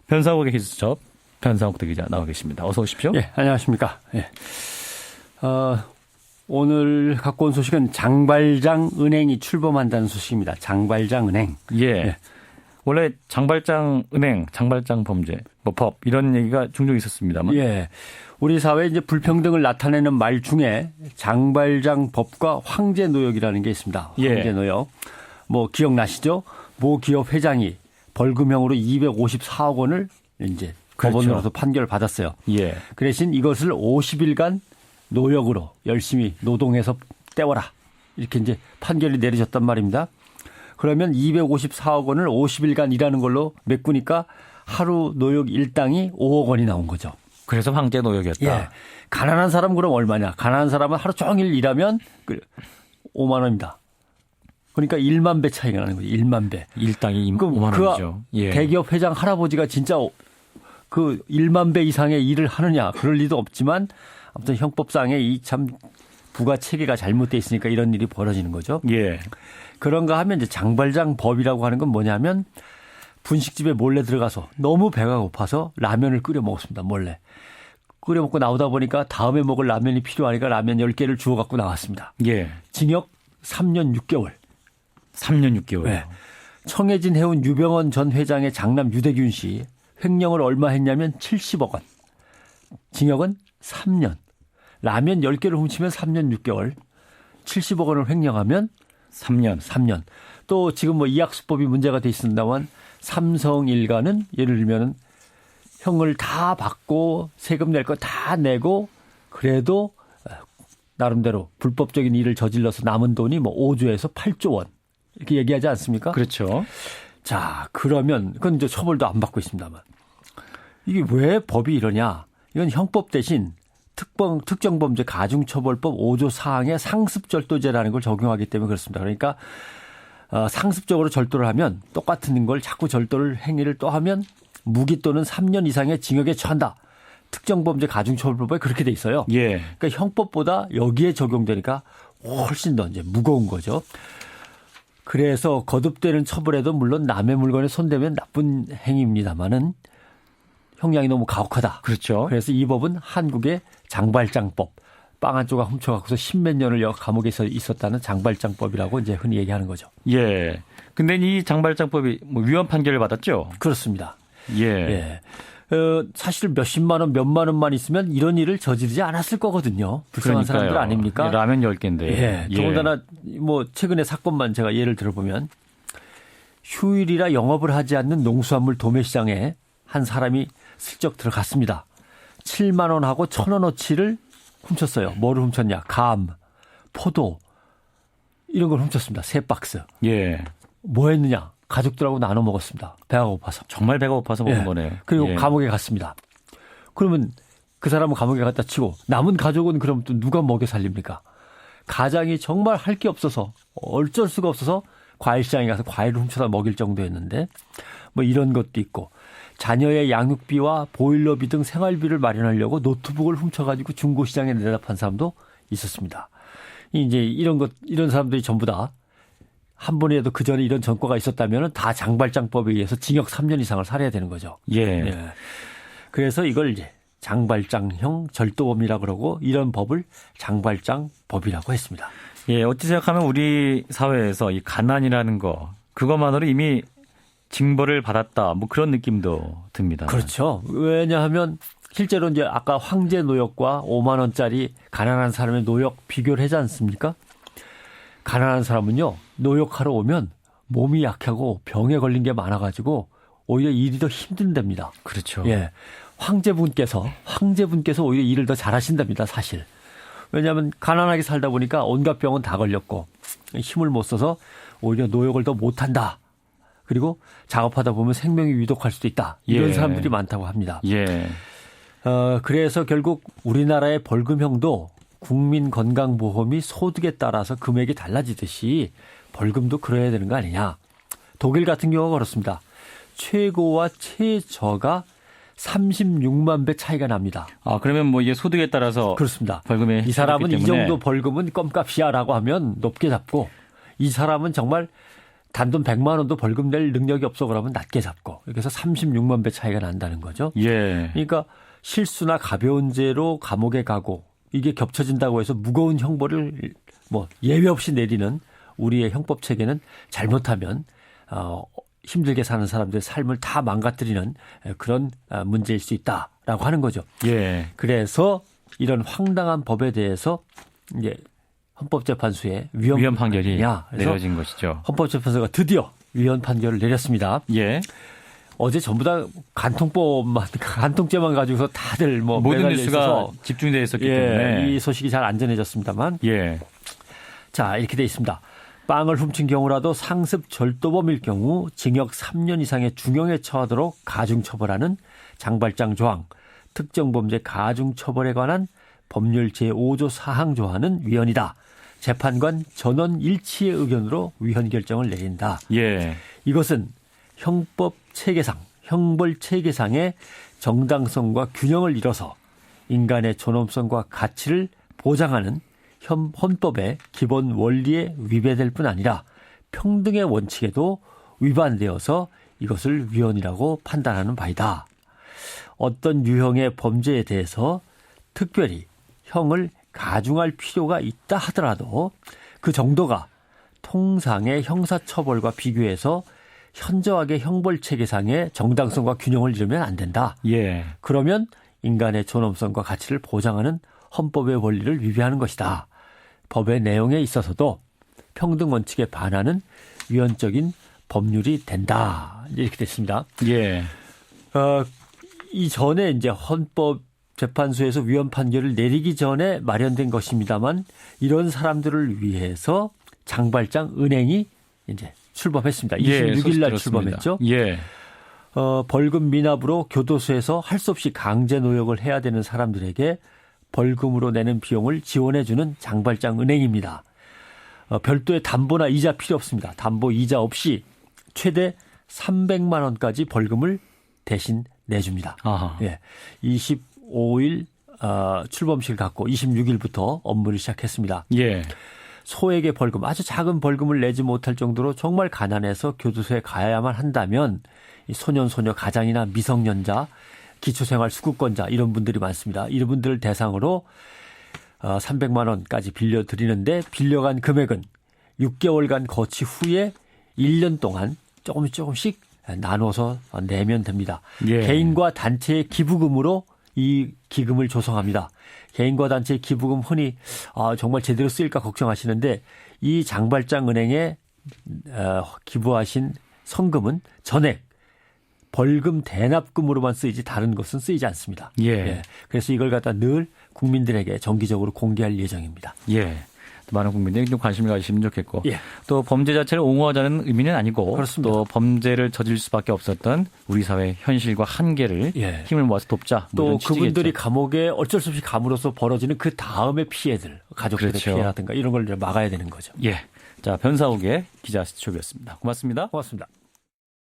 변상욱의 히스톱 변상욱 기자 나와 계십니다. 어서 오십시오. 예, 안녕하십니까. 예. 오늘 갖고 온 소식은 장발장 은행이 출범한다는 소식입니다. 장발장 은행. 예. 예. 원래 장발장 은행, 장발장 범죄, 뭐 법 이런 얘기가 종종 있었습니다만. 예. 우리 사회에 이제 불평등을 나타내는 말 중에 장발장 법과 황제 노역이라는 게 있습니다. 황제 노역. 뭐 기억나시죠? 모 기업 회장이 벌금형으로 254억 원을 이제 그렇죠. 법원으로서 판결을 받았어요. 예. 그 대신 이것을 50일간 노역으로 열심히 노동해서 떼워라. 이렇게 이제 판결이 내려졌단 말입니다. 그러면 254억 원을 50일간 일하는 걸로 메꾸니까 하루 노역 일당이 5억 원이 나온 거죠. 그래서 황제 노역이었다. 예. 가난한 사람 그럼 얼마냐? 가난한 사람은 하루 종일 일하면 5만 원입니다. 그러니까 1만 배 차이가 나는 거죠. 1만 배. 일당이 5만 원이죠. 예. 대기업 회장 할아버지가 진짜 그 1만 배 이상의 일을 하느냐? 그럴 리도 없지만 아무튼 형법상에 이 참 부가 체계가 잘못돼 있으니까 이런 일이 벌어지는 거죠. 예. 그런가 하면 이제 장발장 법이라고 하는 건 뭐냐면 분식집에 몰래 들어가서 너무 배가 고파서 라면을 끓여 먹었습니다. 몰래. 끓여 먹고 나오다 보니까 다음에 먹을 라면이 필요하니까 라면 10개를 주워 갖고 나왔습니다. 예. 징역 3년 6개월. 3년 6개월. 네. 청해진 해운 유병원 전 회장의 장남 유대균 씨 횡령을 얼마 했냐면 70억 원. 징역은 3년. 라면 10개를 훔치면 3년 6개월. 70억 원을 횡령하면 3년. 또 지금 뭐 이학수법이 문제가 돼 있습니다만 삼성 일가는 예를 들면 형을 다 받고 세금 낼 거 다 내고 그래도 나름대로 불법적인 일을 저질러서 남은 돈이 뭐 5조에서 8조 원 이렇게 얘기하지 않습니까? 그렇죠. 자, 그러면 그건 이제 처벌도 안 받고 있습니다만 이게 왜 법이 이러냐? 이건 형법 대신 특정범죄 가중처벌법 5조 4항의 상습절도죄라는 걸 적용하기 때문에 그렇습니다. 그러니까 상습적으로 절도를 하면 똑같은 걸 자꾸 절도를 행위를 또 하면 무기 또는 3년 이상의 징역에 처한다. 특정범죄 가중처벌법에 그렇게 돼 있어요. 예. 그러니까 형법보다 여기에 적용되니까 훨씬 더 이제 무거운 거죠. 그래서 거듭되는 처벌에도 물론 남의 물건에 손대면 나쁜 행위입니다만은 형량이 너무 가혹하다. 그렇죠. 그래서 이 법은 한국의 장발장법. 빵 한 조각 훔쳐갖고서 십몇 년을 감옥에 있었다는 장발장법이라고 이제 흔히 얘기하는 거죠. 예. 근데 이 장발장법이 뭐 위헌 판결을 받았죠? 그렇습니다. 예. 예. 사실 몇십만 원, 몇만 원만 있으면 이런 일을 저지르지 않았을 거거든요. 불쌍한 그러니까요. 사람들 아닙니까? 라면 10개인데. 예. 더군다나 뭐 최근에 사건만 제가 예를 들어보면 휴일이라 영업을 하지 않는 농수산물 도매시장에 한 사람이 슬쩍 들어갔습니다. 7만 원하고 1,000원어치를 훔쳤어요. 뭐를 훔쳤냐? 감, 포도 이런 걸 훔쳤습니다. 3박스. 예. 뭐 했느냐? 가족들하고 나눠 먹었습니다. 배가 고파서. 정말 배가 고파서 먹은 거네요. 그리고 예. 감옥에 갔습니다. 그러면 그 사람은 감옥에 갔다 치고 남은 가족은 그럼 또 누가 먹여 살립니까? 가장이 정말 할 게 없어서 어쩔 수가 없어서 과일시장에 가서 과일을 훔쳐다 먹일 정도였는데 뭐 이런 것도 있고 자녀의 양육비와 보일러비 등 생활비를 마련하려고 노트북을 훔쳐가지고 중고시장에 내다 판 사람도 있었습니다. 이제 이런 사람들이 전부 다 한 번이라도 그 전에 이런 전과가 있었다면 다 장발장법에 의해서 징역 3년 이상을 살아야 되는 거죠. 예. 예. 그래서 이걸 이제 장발장형 절도범이라고 그러고 이런 법을 장발장법이라고 했습니다. 예. 어찌 생각하면 우리 사회에서 이 가난이라는 거 그것만으로 이미 징벌을 받았다. 뭐 그런 느낌도 듭니다. 그렇죠. 왜냐하면 실제로 이제 아까 황제 노역과 5만 원짜리 가난한 사람의 노역 비교를 하지 않습니까? 가난한 사람은요, 노역하러 오면 몸이 약하고 병에 걸린 게 많아가지고 오히려 일이 더 힘든답니다. 그렇죠. 예. 황제분께서 오히려 일을 더 잘하신답니다, 사실. 왜냐하면 가난하게 살다 보니까 온갖 병은 다 걸렸고 힘을 못 써서 오히려 노역을 더 못한다. 그리고 작업하다 보면 생명이 위독할 수도 있다. 이런 예. 사람들이 많다고 합니다. 예. 그래서 결국 우리나라의 벌금형도 국민건강보험이 소득에 따라서 금액이 달라지듯이 벌금도 그래야 되는 거 아니냐. 독일 같은 경우가 그렇습니다. 최고와 최저가 36만 배 차이가 납니다. 아, 그러면 뭐 이게 소득에 따라서 그렇습니다. 벌금이 이 사람은 이 때문에. 정도 벌금은 껌값이야라고 하면 높게 잡고 이 사람은 정말 단돈 100만 원도 벌금 낼 능력이 없어 그러면 낮게 잡고 그래서 36만 배 차이가 난다는 거죠. 예. 그러니까 실수나 가벼운 죄로 감옥에 가고 이게 겹쳐진다고 해서 무거운 형벌을 뭐 예외 없이 내리는 우리의 형법 체계는 잘못하면 힘들게 사는 사람들의 삶을 다 망가뜨리는 그런 문제일 수 있다라고 하는 거죠. 예. 그래서 이런 황당한 법에 대해서 이제 헌법재판소에 위헌 판결이 그래서 내려진 것이죠. 헌법재판소가 드디어 위헌 판결을 내렸습니다. 예. 어제 전부 다 간통죄만 가지고서 다들 뭐 모든 매달려 뉴스가 있어서 집중되어 있었기 때문에 이 소식이 잘 안 전해졌습니다만 예. 자 이렇게 돼 있습니다. 빵을 훔친 경우라도 상습 절도범일 경우 징역 3년 이상의 중형에 처하도록 가중처벌하는 장발장 조항, 특정범죄 가중처벌에 관한 법률 제5조 4항 조항은 위헌이다. 재판관 전원 일치의 의견으로 위헌 결정을 내린다. 예. 이것은 형법 체계상, 형벌 체계상의 정당성과 균형을 이뤄서 인간의 존엄성과 가치를 보장하는 헌법의 기본 원리에 위배될 뿐 아니라 평등의 원칙에도 위반되어서 이것을 위헌이라고 판단하는 바이다. 어떤 유형의 범죄에 대해서 특별히 형을 가중할 필요가 있다 하더라도 그 정도가 통상의 형사처벌과 비교해서 현저하게 형벌 체계상의 정당성과 균형을 이루면 안 된다. 예. 그러면 인간의 존엄성과 가치를 보장하는 헌법의 원리를 위배하는 것이다. 법의 내용에 있어서도 평등 원칙에 반하는 위헌적인 법률이 된다. 이렇게 됐습니다. 예. 이전에 이제 헌법재판소에서 위헌 판결을 내리기 전에 마련된 것입니다만 이런 사람들을 위해서 장발장 은행이 이제 출범했습니다. 26일 날 출범했죠. 예. 벌금 미납으로 교도소에서 할 수 없이 강제 노역을 해야 되는 사람들에게 벌금으로 내는 비용을 지원해주는 장발장 은행입니다. 별도의 담보나 이자 필요 없습니다. 담보 이자 없이 최대 300만 원까지 벌금을 대신 내줍니다. 아하. 예, 25일 출범식을 갖고 26일부터 업무를 시작했습니다. 예. 소액의 벌금, 아주 작은 벌금을 내지 못할 정도로 정말 가난해서 교도소에 가야만 한다면 이 소년, 소녀, 가장이나 미성년자, 기초생활 수급권자 이런 분들이 많습니다. 이런 분들을 대상으로 300만 원까지 빌려드리는데 빌려간 금액은 6개월간 거치 후에 1년 동안 조금씩 나눠서 내면 됩니다. 예. 개인과 단체의 기부금으로 이 기금을 조성합니다. 개인과 단체의 기부금 흔히 정말 제대로 쓰일까 걱정하시는데 이 장발장 은행에 기부하신 성금은 전액 벌금 대납금으로만 쓰이지 다른 것은 쓰이지 않습니다. 예. 그래서 이걸 갖다 늘 국민들에게 정기적으로 공개할 예정입니다. 예. 많은 국민들이 좀 관심을 가지시면 좋겠고 예. 또 범죄 자체를 옹호하자는 의미는 아니고 그렇습니다. 또 범죄를 저질 수밖에 없었던 우리 사회의 현실과 한계를 예. 힘을 모아서 돕자. 뭐 또 이런 취지겠죠. 그분들이 감옥에 어쩔 수 없이 감으로써 벌어지는 그 다음의 피해들, 가족들의 그렇죠. 피해라든가 이런 걸 막아야 되는 거죠. 예. 자, 변사욱의 기자 스튜디오였습니다. 고맙습니다. 고맙습니다.